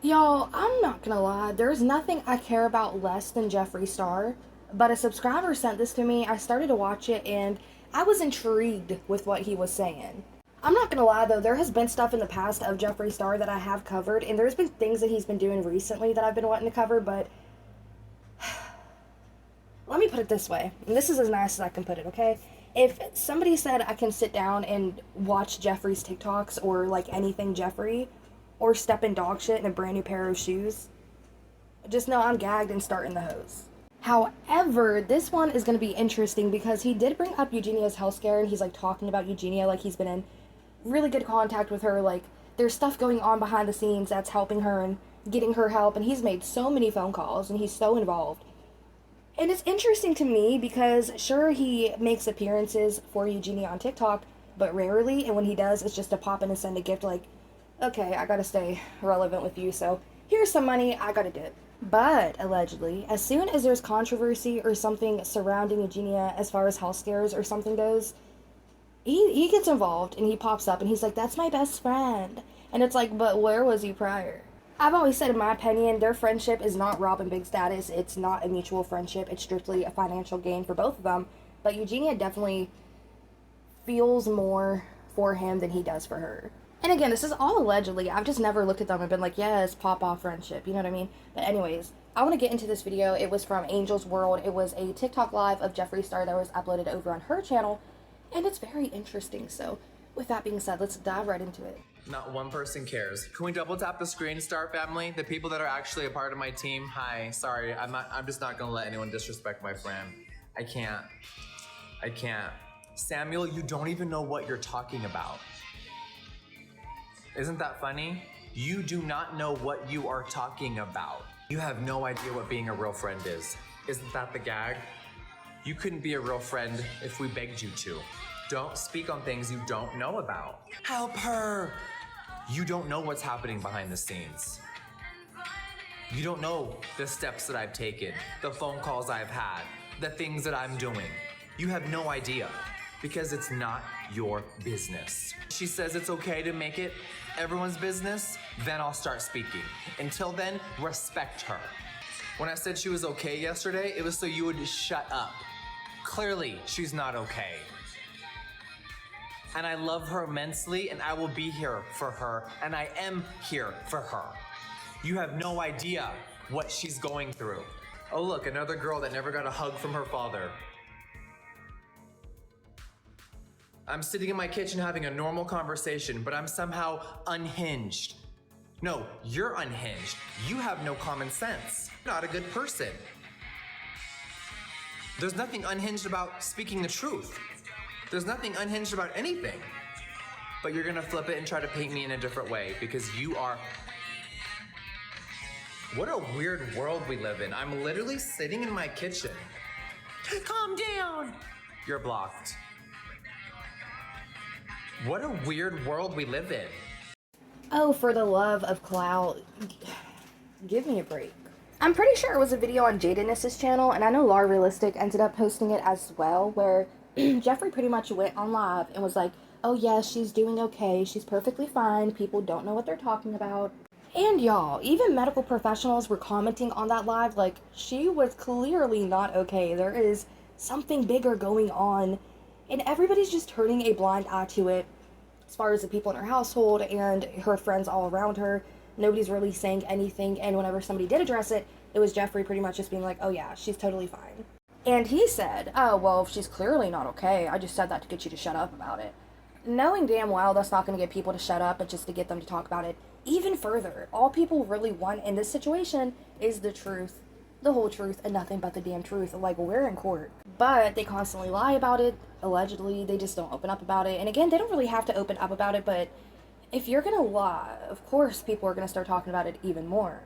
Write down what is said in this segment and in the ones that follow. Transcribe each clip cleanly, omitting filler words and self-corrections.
Y'all, I'm not gonna lie, there's nothing I care about less than Jeffree Star, but a subscriber sent this to me, I started to watch it, and I was intrigued with what he was saying. I'm not gonna lie though, there has been stuff in the past of Jeffree Star that I have covered, and there's been things that he's been doing recently that I've been wanting to cover, but let me put it this way, and this is as nice as I can put it, okay? If somebody said I can sit down and watch Jeffree's TikToks or like anything Jeffree, or step in dog shit in a brand new pair of shoes, just know I'm gagged and starting the hose. However, this one is going to be interesting because he did bring up Eugenia's health scare, and he's like talking about Eugenia like he's been in really good contact with her, like there's stuff going on behind the scenes that's helping her and getting her help, and he's made so many phone calls and he's so involved. And it's interesting to me because sure, he makes appearances for Eugenia on TikTok, but rarely, and when he does, it's just to pop in and send a gift like, okay, I gotta stay relevant with you, so here's some money, I gotta dip. But allegedly, as soon as there's controversy or something surrounding Eugenia as far as health scares or something goes, he gets involved and he pops up and he's like, that's my best friend. And it's like, but where was he prior? I've always said, in my opinion, their friendship is not Rob and Big status. It's not a mutual friendship. It's strictly a financial gain for both of them. But Eugenia definitely feels more for him than he does for her. And again, this is all allegedly. I've just never looked at them and been like, yes, pop off friendship. You know what I mean? But anyways, I want to get into this video. It was from Angel's World. It was a TikTok live of Jeffree Star that was uploaded over on her channel. And it's very interesting. So with that being said, let's dive right into it. Not one person cares. Can we double tap the screen, Star family? The people that are actually a part of my team. Hi, sorry, I'm just not gonna let anyone disrespect my friend. I can't. Samuel, you don't even know what you're talking about. Isn't that funny? You do not know what you are talking about. You have no idea what being a real friend is. Isn't that the gag? You couldn't be a real friend if we begged you to. Don't speak on things you don't know about. Help her! You don't know what's happening behind the scenes. You don't know the steps that I've taken, the phone calls I've had, the things that I'm doing. You have no idea because it's not your business. She says it's okay to make it everyone's business, then I'll start speaking. Until then, respect her. When I said she was okay yesterday, it was so you would shut up. Clearly, she's not okay. And I love her immensely, and I will be here for her, and I am here for her. You have no idea what she's going through. Oh look, another girl that never got a hug from her father. I'm sitting in my kitchen having a normal conversation, but I'm somehow unhinged. No, you're unhinged. You have no common sense. You're not a good person. There's nothing unhinged about speaking the truth. There's nothing unhinged about anything. But you're gonna flip it and try to paint me in a different way because you are... What a weird world we live in. I'm literally sitting in my kitchen. Calm down. You're blocked. What a weird world we live in. Oh, for the love of clout, give me a break. I'm pretty sure it was a video on Jadeniss's channel, and I know Lar Realistic ended up posting it as well, where Jeffree pretty much went on live and was like, oh yes, she's doing okay, she's perfectly fine, people don't know what they're talking about. And y'all, even medical professionals were commenting on that live like, she was clearly not okay, there is something bigger going on, and everybody's just turning a blind eye to it. As far as the people in her household and her friends all around her, nobody's really saying anything, and whenever somebody did address it, it was Jeffree pretty much just being like, oh yeah, she's totally fine. And he said, oh, well, if she's clearly not okay, I just said that to get you to shut up about it. Knowing damn well that's not going to get people to shut up, but just to get them to talk about it even further. All people really want in this situation is the truth, the whole truth, and nothing but the damn truth. Like, we're in court. But they constantly lie about it. Allegedly, they just don't open up about it. And again, they don't really have to open up about it, but if you're gonna lie, of course people are gonna start talking about it even more.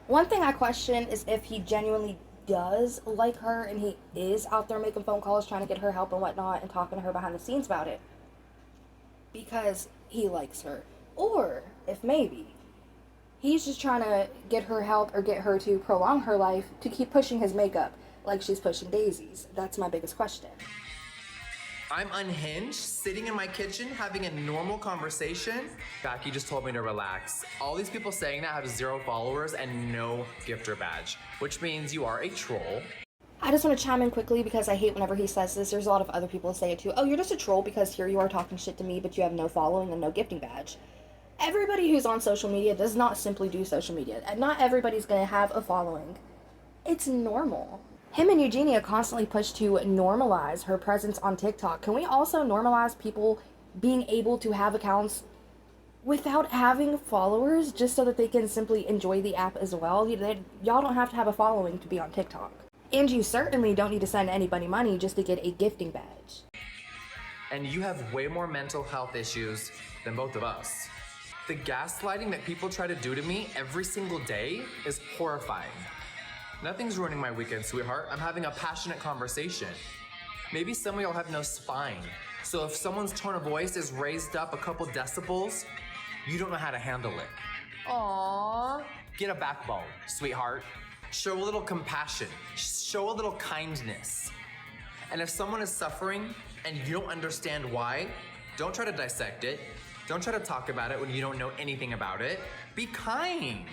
One thing I question is if he genuinely does like her and he is out there making phone calls trying to get her help and whatnot and talking to her behind the scenes about it because he likes her. Or if maybe he's just trying to get her help or get her to prolong her life to keep pushing his makeup like she's pushing daisies. That's my biggest question. I'm unhinged, sitting in my kitchen, having a normal conversation. Becky just told me to relax. All these people saying that have 0 followers and no gifter badge, which means you are a troll. I just want to chime in quickly because I hate whenever he says this. There's a lot of other people who say it too. Oh, you're just a troll because here you are talking shit to me, but you have no following and no gifting badge. Everybody who's on social media does not simply do social media. And not everybody's going to have a following. It's normal. Him and Eugenia constantly push to normalize her presence on TikTok. Can we also normalize people being able to have accounts without having followers just so that they can simply enjoy the app as well? Y'all don't have to have a following to be on TikTok. And you certainly don't need to send anybody money just to get a gifting badge. And you have way more mental health issues than both of us. The gaslighting that people try to do to me every single day is horrifying. Nothing's ruining my weekend, sweetheart. I'm having a passionate conversation. Maybe some of y'all have no spine. So if someone's tone of voice is raised up a couple decibels, you don't know how to handle it. Aww. Get a backbone, sweetheart. Show a little compassion. Show a little kindness. And if someone is suffering and you don't understand why, don't try to dissect it. Don't try to talk about it when you don't know anything about it. Be kind.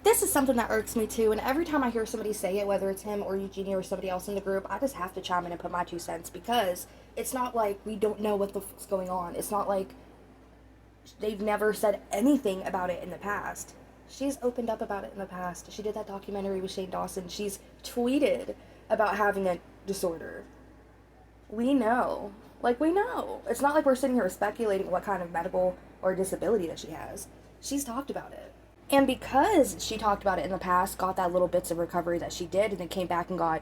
This is something that irks me too, and every time I hear somebody say it, whether it's him or Eugenia or somebody else in the group, I just have to chime in and put my 2 cents, because it's not like we don't know what the fuck's going on. It's not like they've never said anything about it in the past. She's opened up about it in the past. She did that documentary with Shane Dawson. She's tweeted about having a disorder. We know. Like, we know. It's not like we're sitting here speculating what kind of medical or disability that she has. She's talked about it. And because she talked about it in the past, got that little bits of recovery that she did, and then came back and got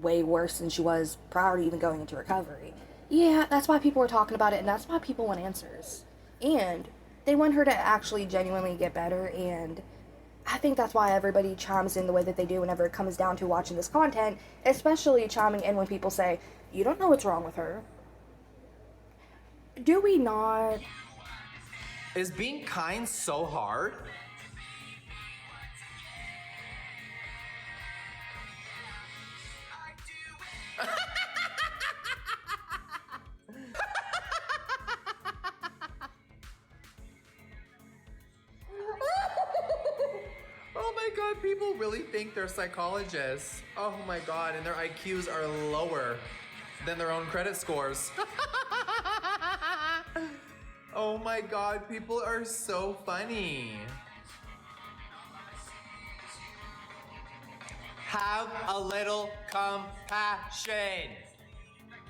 way worse than she was prior to even going into recovery. Yeah, that's why people were talking about it, and that's why people want answers. And they want her to actually genuinely get better, and I think that's why everybody chimes in the way that they do whenever it comes down to watching this content, especially chiming in when people say, you don't know what's wrong with her. Do we not? Is being kind so hard? Oh my god, people really think they're psychologists. Oh my god, and their IQs are lower than their own credit scores. Oh my god, people are so funny. Have a little compassion.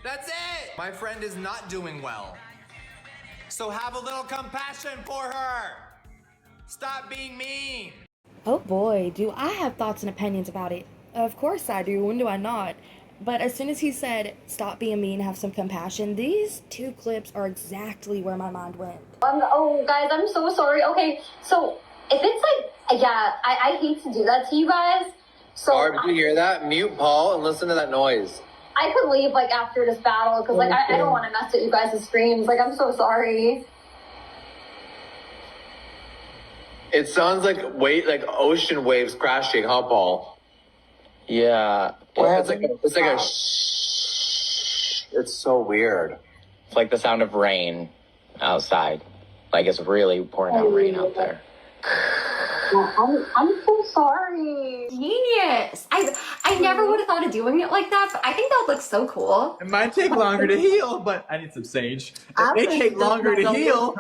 That's it. My friend is not doing well. So have a little compassion for her. Stop being mean. Oh boy, do I have thoughts and opinions about it. Of course I do, when do I not? But as soon as he said, stop being mean, have some compassion, these 2 clips are exactly where my mind went. Oh, guys, I'm so sorry. Okay, so if it's like, yeah, I hate to do that to you guys. So Barb, did you hear that? Mute Paul and listen to that noise. I could leave, like, after this battle, because, like, I don't want to mess with you guys' screams. Like, I'm so sorry. It sounds like ocean waves crashing, huh, Paul? Yeah. It's like a shh. It's so weird. It's like the sound of rain outside. Like it's really pouring down rain out there. I'm so sorry. Genius. I never would have thought of doing it like that, but I think that looks so cool. It might take longer to heal, but I need some sage. It may take longer to heal.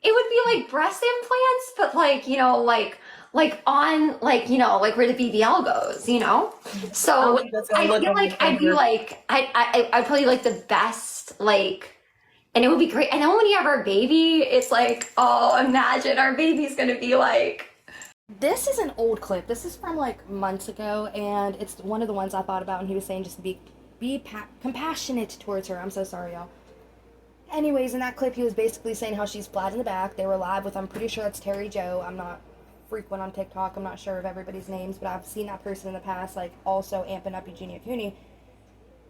It would be like breast implants, but like, you know, like on like, you know, like where the BBL goes, you know? So I feel like I'd be like I'd probably like the best, like, and it would be great. And then when you have our baby, it's like, oh, imagine our baby's gonna be like. This is an old clip. This is from like months ago, and it's one of the ones I thought about when he was saying just be compassionate towards her. I'm so sorry, y'all. Anyways, in that clip, he was basically saying how she's flat in the back. They were live with, I'm pretty sure that's Terry Joe. I'm not frequent on TikTok. I'm not sure of everybody's names, but I've seen that person in the past, like, also amping up Eugenia Cooney.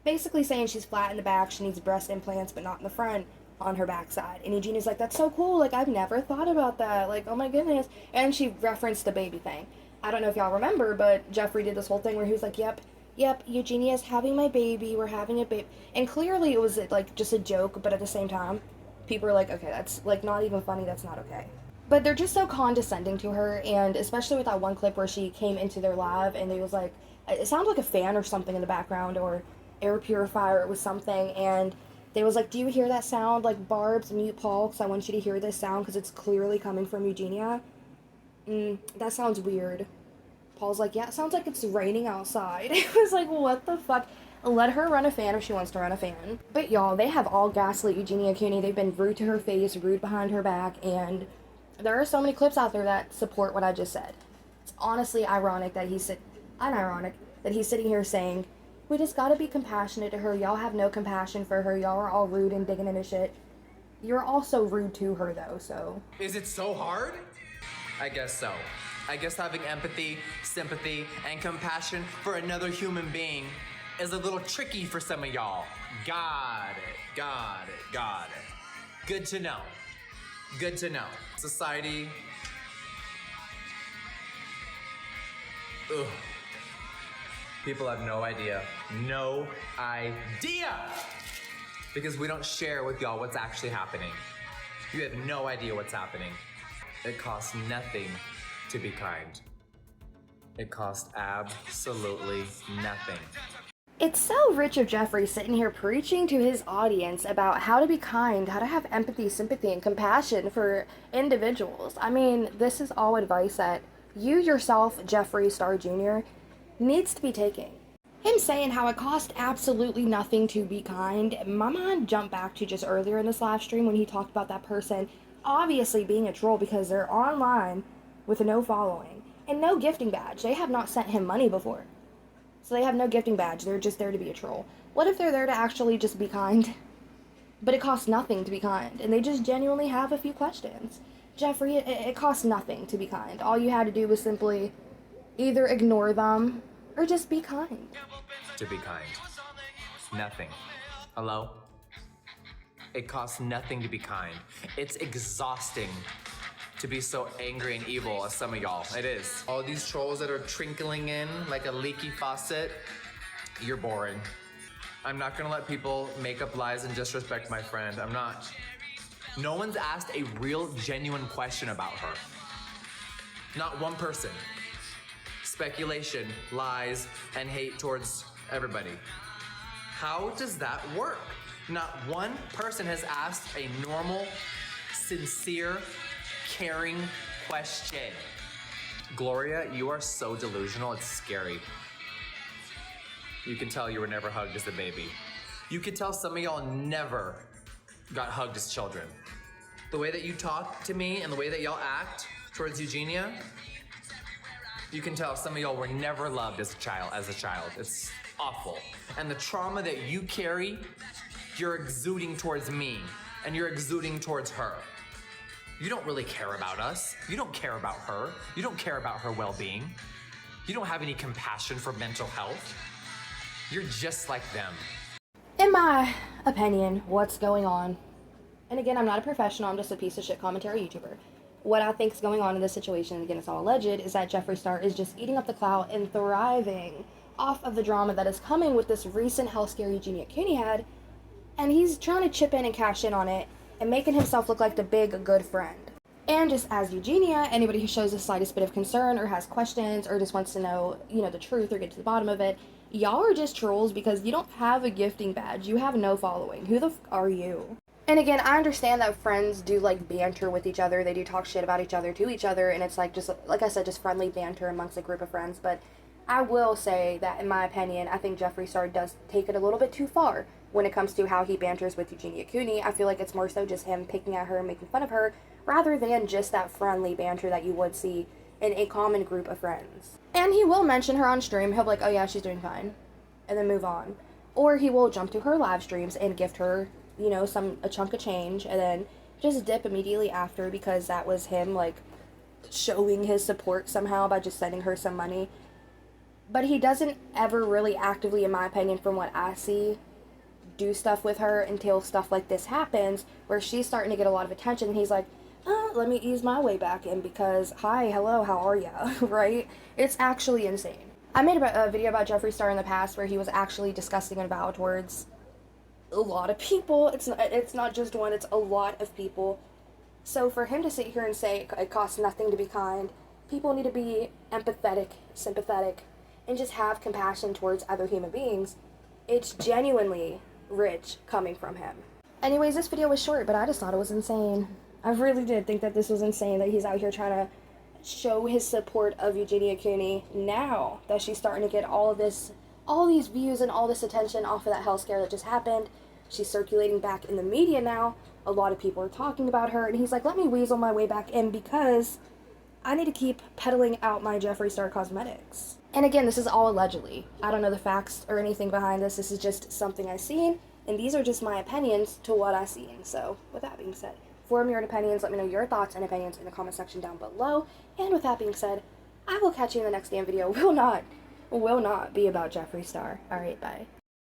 Basically saying she's flat in the back, she needs breast implants, but not in the front, on her backside. And Eugenia's like, that's so cool. Like, I've never thought about that. Like, oh my goodness. And she referenced the baby thing. I don't know if y'all remember, but Jeffree did this whole thing where he was like, yep, yep, Eugenia's having my baby, we're having a baby. And clearly it was like just a joke, but at the same time, people are like, okay, that's like not even funny, that's not okay. But they're just so condescending to her, and especially with that one clip where she came into their live and they was like, it sounded like a fan or something in the background, or air purifier, it was something, and they was like, do you hear that sound? Like, Barb's, mute Paul, because I want you to hear this sound because it's clearly coming from Eugenia. That sounds weird. Paul's like, yeah, it sounds like it's raining outside. It was like, what the fuck? Let her run a fan if she wants to run a fan. But y'all, they have all gaslit Eugenia Cooney. They've been rude to her face, rude behind her back, and there are so many clips out there that support what I just said. It's honestly ironic that he's sitting here saying, we just gotta be compassionate to her. Y'all have no compassion for her. Y'all are all rude and digging into shit. You're also rude to her, though, so. Is it so hard? I guess so. I guess having empathy, sympathy, and compassion for another human being is a little tricky for some of y'all. Got it. Good to know. Good to know. Society. Ugh. People have no idea. No idea! Because we don't share with y'all what's actually happening. You have no idea what's happening. It costs nothing to be kind. It costs absolutely nothing. It's so rich of Jeffree sitting here preaching to his audience about how to be kind, how to have empathy, sympathy, and compassion for individuals. I mean, this is all advice that you yourself, Jeffree Star Jr., needs to be taking. Him saying how it cost absolutely nothing to be kind, my mind jumped back to just earlier in this live stream when he talked about that person obviously being a troll because they're online with no following and no gifting badge. They have not sent him money before. So they have no gifting badge. They're just there to be a troll. What if they're there to actually just be kind? But it costs nothing to be kind, and they just genuinely have a few questions. Jeffree, it costs nothing to be kind. All you had to do was simply either ignore them or just be kind. To be kind. Nothing. Hello? It costs nothing to be kind. It's exhausting to be so angry and evil as some of y'all. It is. All these trolls that are trickling in like a leaky faucet, you're boring. I'm not gonna let people make up lies and disrespect my friend. I'm not. No one's asked a real, genuine question about her. Not one person. Speculation, lies, and hate towards everybody. How does that work? Not one person has asked a normal, sincere, caring question. Gloria, you are so delusional, it's scary. You can tell you were never hugged as a baby. You can tell some of y'all never got hugged as children. The way that you talk to me and the way that y'all act towards Eugenia, you can tell some of y'all were never loved as a child. It's awful. And the trauma that you carry, you're exuding towards me and you're exuding towards her. You don't really care about us. You don't care about her. You don't care about her well-being. You don't have any compassion for mental health. You're just like them. In my opinion, what's going on, and again, I'm not a professional, I'm just a piece of shit commentary YouTuber. What I think is going on in this situation, again, it's all alleged, is that Jeffree Star is just eating up the clout and thriving off of the drama that is coming with this recent health scare Eugenia Cooney had, and he's trying to chip in and cash in on it and making himself look like the big good friend. And just as Eugenia, anybody who shows the slightest bit of concern or has questions or just wants to know, the truth or get to the bottom of it, y'all are just trolls because you don't have a gifting badge. You have no following. Who the f are you? And again, I understand that friends do like banter with each other. They do talk shit about each other to each other, and it's like just like I said, just friendly banter amongst a group of friends. But I will say that in my opinion, I think Jeffree Star does take it a little bit too far when it comes to how he banters with Eugenia Cooney. I feel like it's more so just him picking at her and making fun of her rather than just that friendly banter that you would see in a common group of friends. And he will mention her on stream. He'll be like, oh yeah, she's doing fine, and then move on. Or he will jump to her live streams and gift her, a chunk of change, and then just dip immediately after because that was him, like, showing his support somehow by just sending her some money. But he doesn't ever really actively, in my opinion, from what I see, do stuff with her until stuff like this happens, where she's starting to get a lot of attention, and he's like, let me ease my way back in because, hi, hello, how are ya, right? It's actually insane. I made a video about Jeffree Star in the past where he was actually disgusting and vile towards a lot of people. It's not just one, it's a lot of people. So for him to sit here and say it costs nothing to be kind, people need to be empathetic, sympathetic, and just have compassion towards other human beings. It's genuinely rich coming from him. Anyways, this video was short, but I just thought it was insane. I really did think that this was insane, that he's out here trying to show his support of Eugenia Cooney now that she's starting to get all these views and all this attention off of that health scare that just happened. She's circulating back in the media now. A lot of people are talking about her, and he's like, let me weasel my way back in because I need to keep peddling out my Jeffree Star cosmetics. And again, this is all allegedly. I don't know the facts or anything behind this. This is just something I've seen, and these are just my opinions to what I've seen. So with that being said, form your own opinions. Let me know your thoughts and opinions in the comment section down below. And with that being said, I will catch you in the next damn video. Will not be about Jeffree Star. Alright, bye.